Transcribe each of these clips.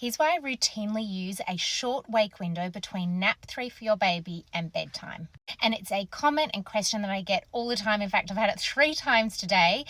Here's why I routinely use a short wake window between nap 3 for your baby and bedtime. And it's a comment and question that I get all the time. In fact, I've had it 3 times today.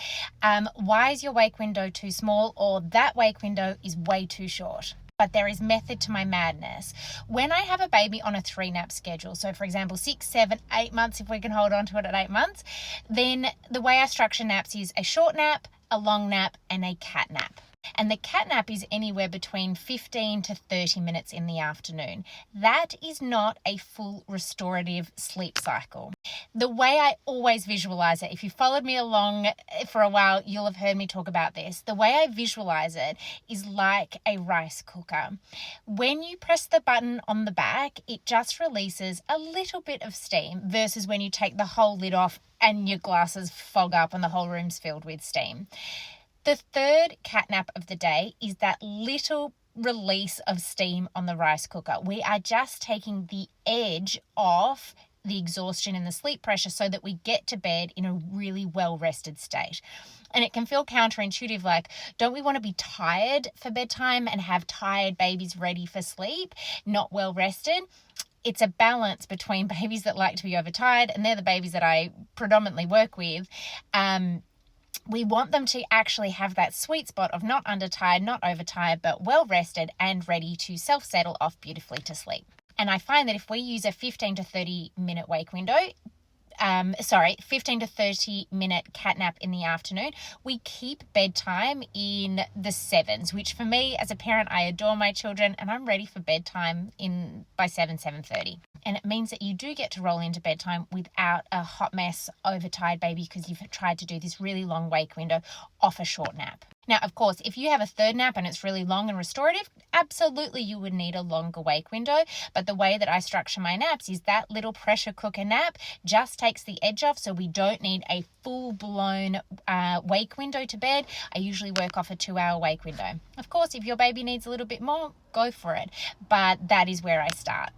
Why is your wake window too small, or that wake window is way too short? But there is method to my madness. When I have a baby on a 3 nap schedule, so for example 6, 7, 8 months, if we can hold on to it at 8 months, then the way I structure naps is a short nap, a long nap, and a cat nap. And the cat nap is anywhere between 15 to 30 minutes in the afternoon. That is not a full restorative sleep cycle. The way I always visualize it, if you followed me along for a while, you'll have heard me talk about this. The way I visualize it is like a rice cooker. When you press the button on the back, it just releases a little bit of steam versus when you take the whole lid off and your glasses fog up and the whole room's filled with steam. The third cat nap of the day is that little release of steam on the rice cooker. We are just taking the edge off the exhaustion and the sleep pressure so that we get to bed in a really well-rested state. And it can feel counterintuitive, like, don't we want to be tired for bedtime and have tired babies ready for sleep, not well rested? It's a balance between babies that like to be overtired, and they're the babies that I predominantly work with. We want them to actually have that sweet spot of not undertired, not overtired, but well rested and ready to self-settle off beautifully to sleep. And I find that if we use a 15 to 30 minute wake window, 15 to 30 minute cat nap in the afternoon, we keep bedtime in the 7s, which for me as a parent, I adore my children and I'm ready for bedtime by 7:30. And it means that you do get to roll into bedtime without a hot mess, overtired baby because you've tried to do this really long wake window off a short nap. Now, of course, if you have a third nap and it's really long and restorative, absolutely you would need a longer wake window. But the way that I structure my naps is that little pressure cooker nap just takes the edge off, so we don't need a full-blown wake window to bed. I usually work off a 2-hour wake window. Of course, if your baby needs a little bit more, go for it. But that is where I start.